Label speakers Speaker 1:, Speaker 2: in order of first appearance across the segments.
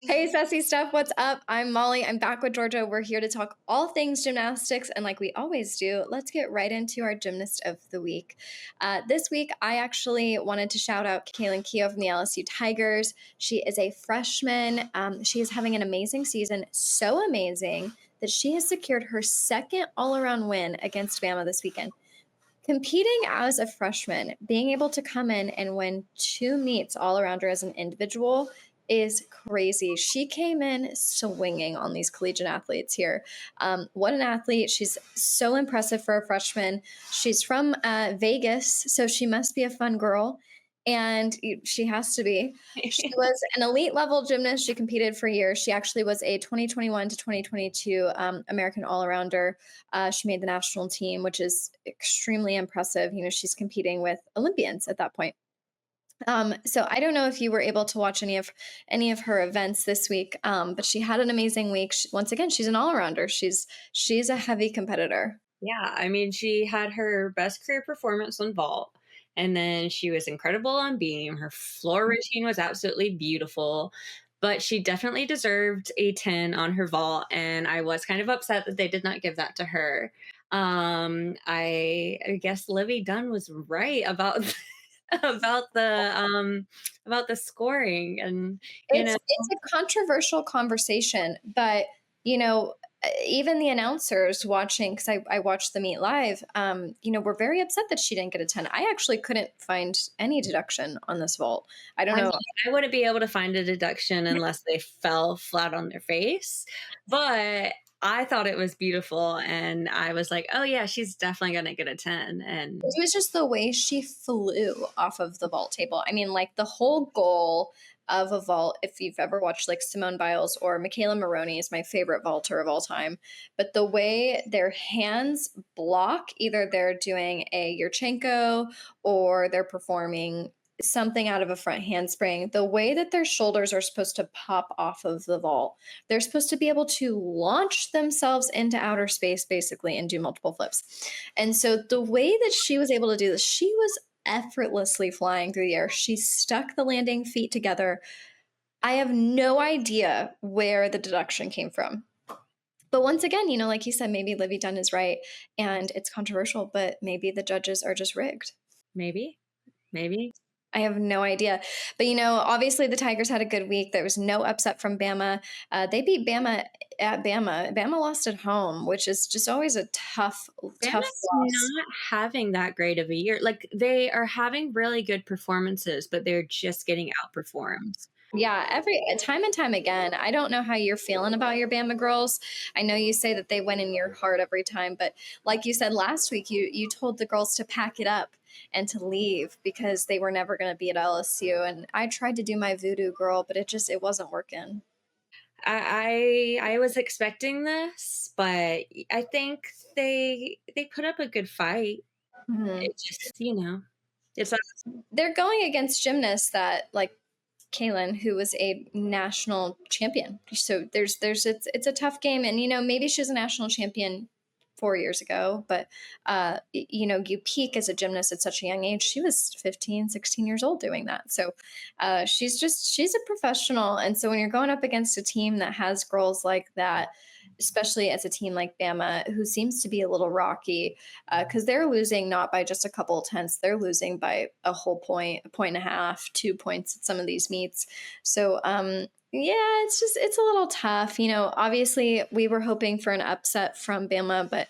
Speaker 1: Hey, Sassy Stuff, what's up? I'm Molly. I'm back with Georgia. We're here to talk all things gymnastics. And like we always do, let's get right into our gymnast of the week. This week, I actually wanted to shout out Kailin Chio from the LSU Tigers. She is a freshman. She is having an amazing season, so amazing that she has secured her second all around win against Bama this weekend. Competing as a freshman, being able to come in and win two meets all around her as an individual is crazy. She came in swinging on these collegiate athletes here. What an athlete. She's so impressive for a freshman. She's from Vegas, so she must be a fun girl. And she has to be. She was an elite level gymnast. She competed for years. She actually was a 2021 to 2022 American All Arounder. She made the national team, which is extremely impressive. You know, she's competing with Olympians at that point. So I don't know if you were able to watch any of her events this week, but she had an amazing week. Once again, she's an all-arounder. She's a heavy competitor.
Speaker 2: Yeah, I mean, she had her best career performance on vault, and then she was incredible on beam. Her floor routine was absolutely beautiful, but she definitely deserved a 10 on her vault, and I was kind of upset that they did not give that to her. I guess Livy Dunn was right about about the scoring, and you know.
Speaker 1: It's a controversial conversation, but you know, even the announcers watching, because I watched the meet live, were very upset that she didn't get a 10. I actually couldn't find any deduction on this vault. I don't
Speaker 2: I mean,
Speaker 1: know.
Speaker 2: I wouldn't be able to find a deduction unless they fell flat on their face. But I thought it was beautiful, and I was like, "Oh yeah, she's definitely gonna get a 10." And
Speaker 1: It was just the way she flew off of the vault table. I mean, like the whole goal of a vault, if you've ever watched like Simone Biles or Michaela Maroney is my favorite vaulter of all time, but the way their hands block, either they're doing a Yurchenko or they're performing something out of a front handspring, the way that their shoulders are supposed to pop off of the vault, they're supposed to be able to launch themselves into outer space basically and do multiple flips. And so the way that she was able to do this, she was effortlessly flying through the air. She stuck the landing feet together. I have no idea where the deduction came from. But once again, you know, like you said, maybe Livy Dunn is right and it's controversial, but maybe the judges are just rigged.
Speaker 2: maybe, maybe.
Speaker 1: I have no idea. But, you know, obviously the Tigers had a good week. There was no upset from Bama. They beat Bama at Bama. Bama lost at home, which is just always a tough
Speaker 2: Bama's
Speaker 1: loss.
Speaker 2: not having that great of a year. Like, they are having really good performances, but they're just getting outperformed.
Speaker 1: Yeah, every time and time again. I don't know how you're feeling about your Bama girls. I know you say that they win in your heart every time, but like you said last week, you told the girls to pack it up and to leave because they were never going to be at LSU. And I tried to do my voodoo girl, but it wasn't working.
Speaker 2: I was expecting this, but I think they put up a good fight.
Speaker 1: Mhm.
Speaker 2: It just, it's
Speaker 1: They're going against gymnasts that like Kaylin, who was a national champion. So it's a tough game, and you know maybe she was a national champion 4 years ago, but you know you peak as a gymnast at such a young age. She was 15, 16 years old doing that. So she's a professional, and so when you're going up against a team that has girls like that. Especially as a team like Bama, who seems to be a little rocky, because they're losing not by just a couple of tenths, they're losing by a whole point, a point and a half, 2 points at some of these meets. So, yeah, it's a little tough. You know, obviously we were hoping for an upset from Bama, but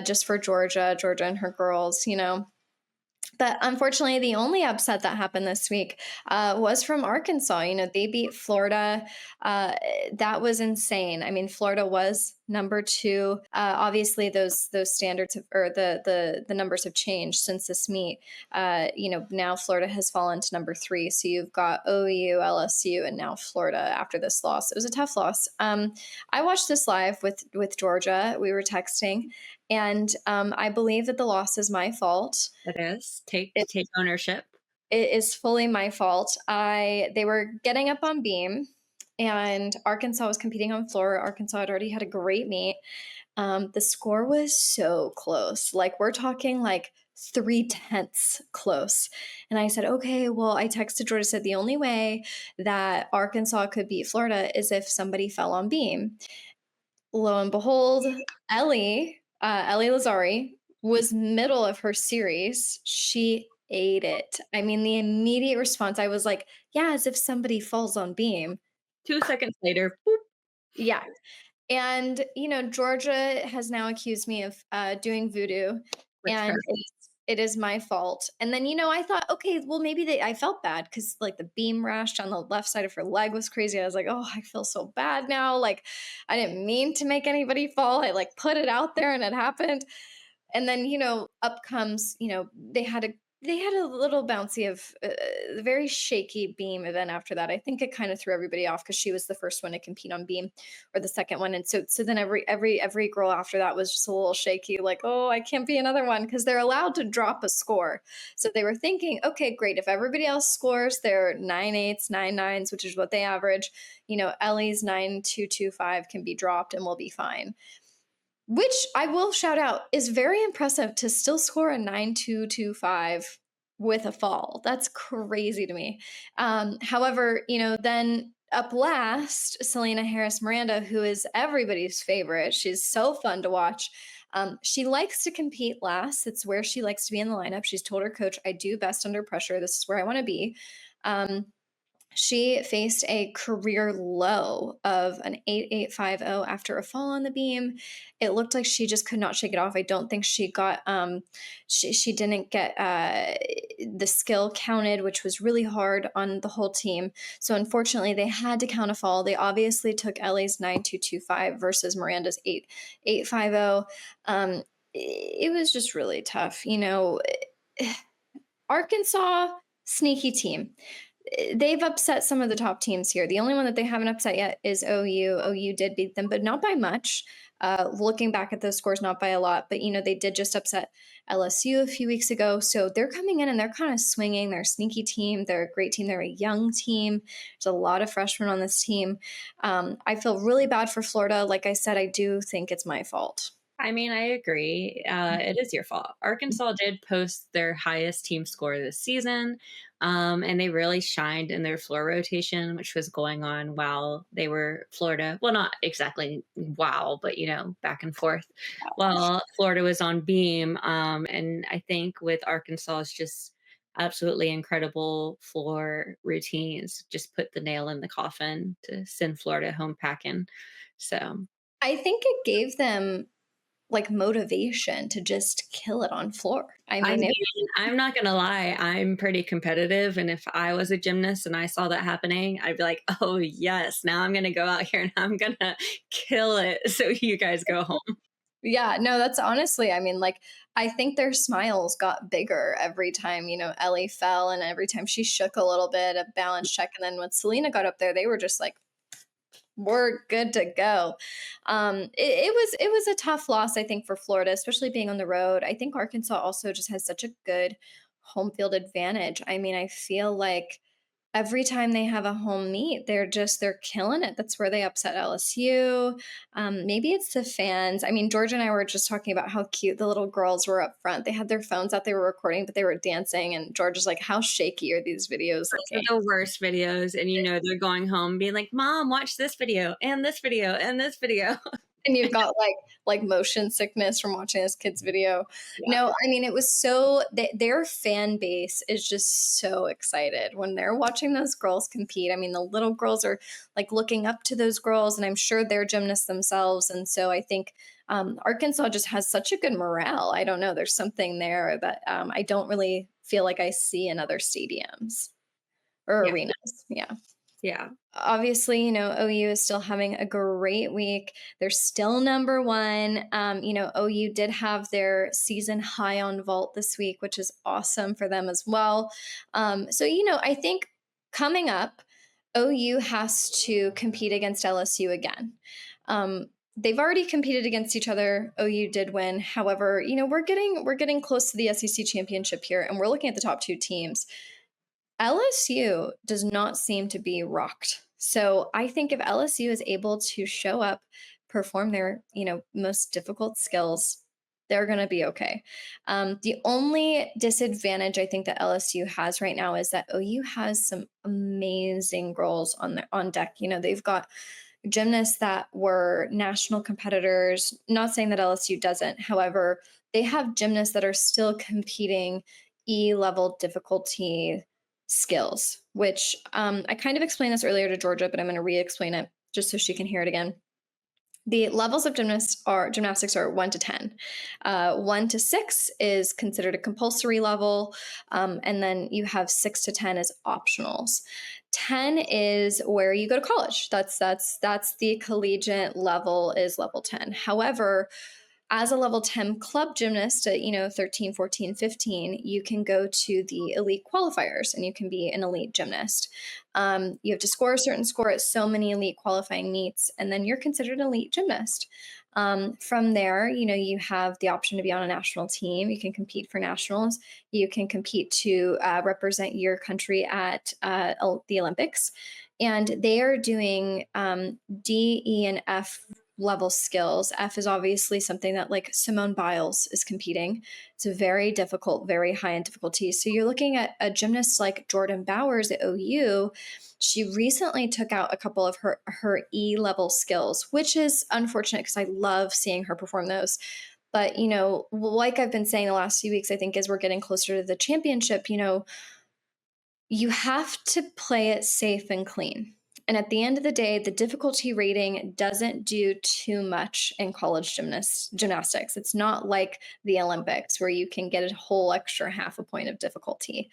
Speaker 1: just for Georgia and her girls, you know, but unfortunately, the only upset that happened this week was from Arkansas. You know, they beat Florida. That was insane. I mean, Florida was number two. Obviously, those standards have, or the numbers have changed since this meet. You know, now Florida has fallen to number three. So you've got OU, LSU, and now Florida after this loss. It was a tough loss. I watched this live with Georgia. We were texting, and I believe that the loss is my fault.
Speaker 2: it is.
Speaker 1: It,
Speaker 2: Take ownership.
Speaker 1: it is fully my fault. They were getting up on beam, and Arkansas was competing on floor. Arkansas had already had a great meet. The score was so close. Like, we're talking like 3/10 close. And I said, okay, well, I texted Georgia, said the only way that Arkansas could beat Florida is if somebody fell on beam. Lo and behold, Ellie Lazari was middle of her series. She ate it. I mean, the immediate response, I was like, yeah, as if somebody falls on beam.
Speaker 2: 2 seconds later, boop,
Speaker 1: Yeah. And, Georgia has now accused me of doing voodoo, and
Speaker 2: witchcraft.
Speaker 1: it is my fault. And then, I thought, okay, well, maybe I felt bad because, like, the beam rash on the left side of her leg was crazy. I was like, oh, I feel so bad now. Like, I didn't mean to make anybody fall. I like put it out there and it happened. And then, up comes, they had a little bouncy of very shaky beam event after that. I think it kind of threw everybody off because she was the first one to compete on beam, or the second one. And so then every girl after that was just a little shaky, like, oh, I can't be another one, because they're allowed to drop a score. So they were thinking, okay, great. If everybody else scores their 9/8, 9/9, which is what they average, Ellie's 9.225 can be dropped and we'll be fine. Which I will shout out is very impressive to still score a 9.225 with a fall. That's crazy to me. However, then up last, Selena Harris Miranda, who is everybody's favorite. She's so fun to watch. She likes to compete last. It's where she likes to be in the lineup. She's told her coach, I do best under pressure. This is where I want to be. Um, she faced a career low of an 8.850 after a fall on the beam. It looked like she just could not shake it off. I don't think she got she didn't get the skill counted, which was really hard on the whole team. So unfortunately, they had to count a fall. They obviously took Ellie's 9.225 versus Miranda's 8.850. It was just really tough. Arkansas, sneaky team. They've upset some of the top teams here. The only one that they haven't upset yet is OU. OU did beat them, but not by much. Looking back at those scores, not by a lot. But they did just upset LSU a few weeks ago, so they're coming in and they're kind of swinging. They're a sneaky team. They're a great team. They're a young team. There's a lot of freshmen on this team. I feel really bad for Florida. Like I said, I do think it's my fault.
Speaker 2: I mean, I agree. It is your fault. Arkansas did post their highest team score this season, and they really shined in their floor rotation, which was going on while they were Florida. Well, not exactly wow, but back and forth. While Florida was on beam, and I think with Arkansas's just absolutely incredible floor routines, just put the nail in the coffin to send Florida home packing. So.
Speaker 1: I think it gave them like motivation to just kill it on floor. I
Speaker 2: I
Speaker 1: mean,
Speaker 2: mean, I'm not gonna lie, I'm pretty competitive, and if I was a gymnast and I saw that happening, I'd be like, "Oh, yes, now I'm gonna go out here and I'm gonna kill it so you guys go home."
Speaker 1: yeah, no, that's honestly, I mean, like, I think their smiles got bigger every time, Ellie fell, and every time she shook a little bit, a balance check. And then when Selena got up there, they were just like, we're good to go. It was a tough loss, I think, for Florida, especially being on the road. I think Arkansas also just has such a good home field advantage. I mean, I feel like every time they have a home meet, they're killing it. That's where they upset LSU. Maybe it's the fans. I mean, George and I were just talking about how cute the little girls were up front. They had their phones out, they were recording, but they were dancing. And George is like, "How shaky are these videos
Speaker 2: Those
Speaker 1: looking?"
Speaker 2: are the worst videos, and they're going home being like, "Mom, watch this video, and this video, and this video."
Speaker 1: And you've got like motion sickness from watching this kid's video.
Speaker 2: Yeah.
Speaker 1: No, I mean, it was so their fan base is just so excited when they're watching those girls compete. I mean, the little girls are like looking up to those girls, and I'm sure they're gymnasts themselves. And so I think Arkansas just has such a good morale. I don't know. There's something there that I don't really feel like I see in other stadiums or
Speaker 2: Yeah.
Speaker 1: arenas. Yeah.
Speaker 2: Yeah.
Speaker 1: Obviously, OU is still having a great week. They're still number one. OU did have their season high on vault this week, which is awesome for them as well. So, I think coming up, OU has to compete against LSU again. They've already competed against each other. OU did win. However, we're getting close to the SEC championship here, and we're looking at the top two teams. LSU does not seem to be rocked. So I think if LSU is able to show up, perform their, most difficult skills, they're going to be okay. The only disadvantage I think that LSU has right now is that OU has some amazing girls on deck. They've got gymnasts that were national competitors. Not saying that LSU doesn't. However, they have gymnasts that are still competing E level difficulty skills, which I kind of explained this earlier to Georgia, but I'm going to re-explain it just so she can hear it again. The levels of gymnastics are 1 to 10. 1 to 6 is considered a compulsory level, and then you have 6 to 10 as optionals. 10 is where you go to college. That's the collegiate level is level 10. However, as a level 10 club gymnast at 13, 14, 15, you can go to the elite qualifiers and you can be an elite gymnast. You have to score a certain score at so many elite qualifying meets, and then you're considered an elite gymnast. From there, you have the option to be on a national team. You can compete for nationals. You can compete to represent your country at the Olympics. And they are doing D, E, and F level skills. F is obviously something that like Simone Biles is competing. It's a very difficult, very high in difficulty. So you're looking at a gymnast like Jordan Bowers at OU. She recently took out a couple of her E level skills, which is unfortunate because I love seeing her perform those. But like I've been saying the last few weeks, I think as we're getting closer to the championship, you have to play it safe and clean. And at the end of the day, the difficulty rating doesn't do too much in college gymnastics. It's not like the Olympics where you can get a whole extra half a point of difficulty.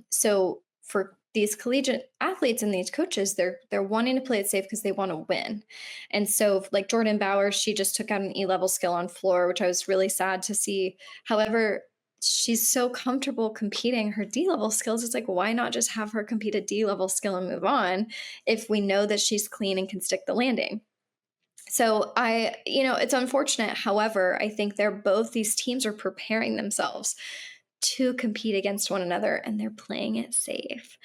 Speaker 1: So for these collegiate athletes and these coaches, they're wanting to play it safe because they want to win. And so, like Jordan Bauer, she just took out an E level skill on floor, which I was really sad to see. However, she's so comfortable competing her D level skills. It's like, why not just have her compete a D level skill and move on if we know that she's clean and can stick the landing? So it's unfortunate. However, I think these teams are preparing themselves to compete against one another and they're playing it safe,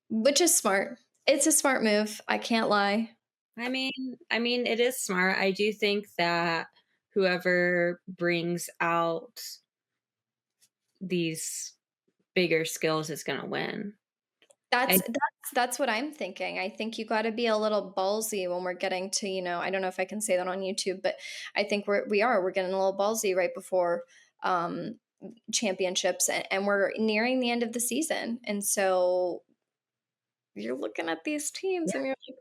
Speaker 1: which is smart. It's a smart move. I can't lie.
Speaker 2: I mean, it is smart. I do think that whoever brings out these bigger skills is going to win.
Speaker 1: That's
Speaker 2: I,
Speaker 1: that's that's what I'm thinking. I think you got to be a little ballsy when we're getting to, I don't know if I can say that on YouTube, but I think we're getting a little ballsy right before um championships, and we're nearing the end of the season. And so you're looking at these teams
Speaker 2: yeah,
Speaker 1: and you're like,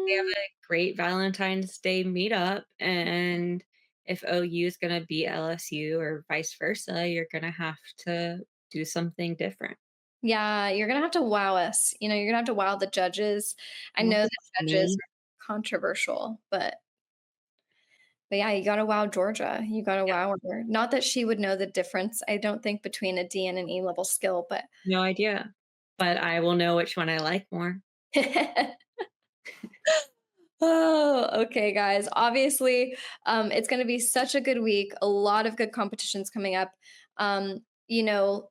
Speaker 2: they have a great Valentine's Day meetup, and if OU is going to beat LSU or vice versa, you're going to have to do something different.
Speaker 1: yeah, you're gonna have to wow us. You're gonna have to wow the judges. I
Speaker 2: You have
Speaker 1: know
Speaker 2: to
Speaker 1: the
Speaker 2: tell
Speaker 1: judges
Speaker 2: me.
Speaker 1: are controversial, but yeah, you gotta wow Georgia. You gotta wow her. Not that she would know the difference, I don't think, between a D and an E level skill, but
Speaker 2: No idea. But I will know which one I like more.
Speaker 1: oh, okay, guys. Obviously, it's going to be such a good week. A lot of good competitions coming up. Um, you know,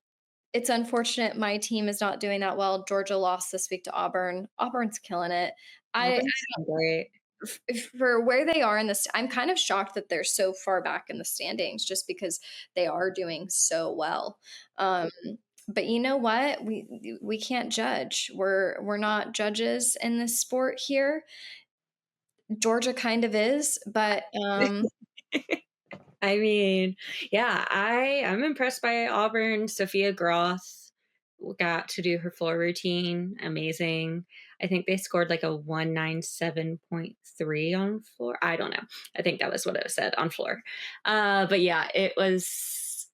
Speaker 1: it's unfortunate my team is not doing that well. Georgia lost this week to Auburn. Auburn's killing it. I
Speaker 2: Auburn's so great.
Speaker 1: for where they are in this, I'm kind of shocked that they're so far back in the standings, just because they are doing so well. Um, but you know what? We can't judge. We're not judges in this sport here. Georgia kind of is, but
Speaker 2: I mean, yeah, I'm impressed by Auburn. Sophia Groth got to do her floor routine. Amazing. I think they scored like a 197.3 on floor. I don't know. I think that was what it said on floor. But yeah, it was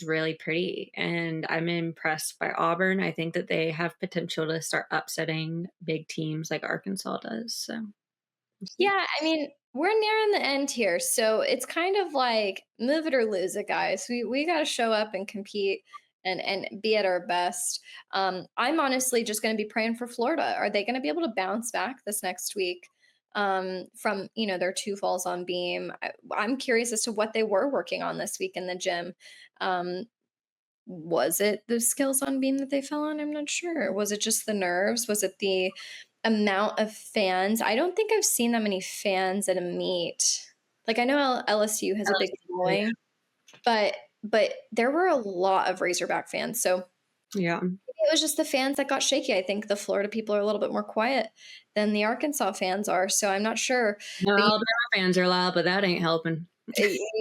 Speaker 2: really pretty, and I'm impressed by Auburn. I think that they have potential to start upsetting big teams like Arkansas does. So we'll see.
Speaker 1: yeah, I mean, we're nearing the end here, so it's kind of like move it or lose it, guys. We got to show up and compete and be at our best. I'm honestly just going to be praying for Florida. Are they going to be able to bounce back this next week from their two falls on beam? I'm curious as to what they were working on this week in the gym. Um, was it the skills on beam that they fell on? I'm not sure. Was it just the nerves? Was it the amount of fans. I don't think I've seen that many fans at a meet. Like I know LSU has a big
Speaker 2: LSU,
Speaker 1: following, but but there were a lot of Razorback fans. So
Speaker 2: yeah.
Speaker 1: it was just the fans that got shaky. I think the Florida people are a little bit more quiet than the Arkansas fans are. So I'm not sure.
Speaker 2: No,
Speaker 1: But
Speaker 2: Alabama fans are loud, but that ain't helping.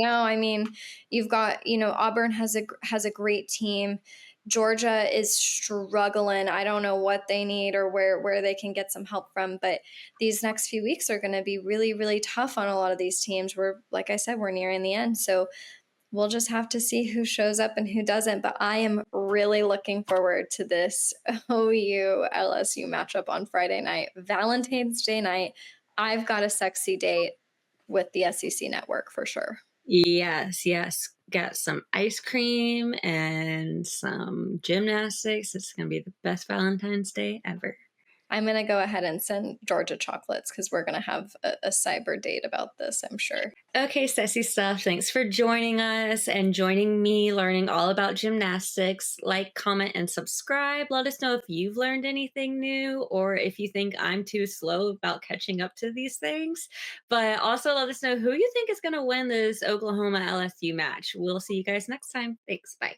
Speaker 1: I mean, you've got, Auburn has a great team. Georgia is struggling. I don't know what they need or where they can get some help from, but these next few weeks are going to be really really tough on a lot of these teams. We're like I said, we're nearing the end, so we'll just have to see who shows up and who doesn't. But I am really looking forward to this OU LSU matchup on Friday night, Valentine's Day night. I've got a sexy date with the SEC network for sure.
Speaker 2: Yes, yes. Got some ice cream and some gymnastics. It's going to be the best Valentine's Day ever.
Speaker 1: I'm going to go ahead and send Georgia chocolates because we're going to have a cyber date about this, I'm sure.
Speaker 2: Okay, Sassy Stuff, thanks for joining us and joining me learning all about gymnastics. Like, comment, and subscribe. Let us know if you've learned anything new or if you think I'm too slow about catching up to these things. But also let us know who you think is going to win this Oklahoma LSU match. We'll see you guys next time. Thanks. Bye.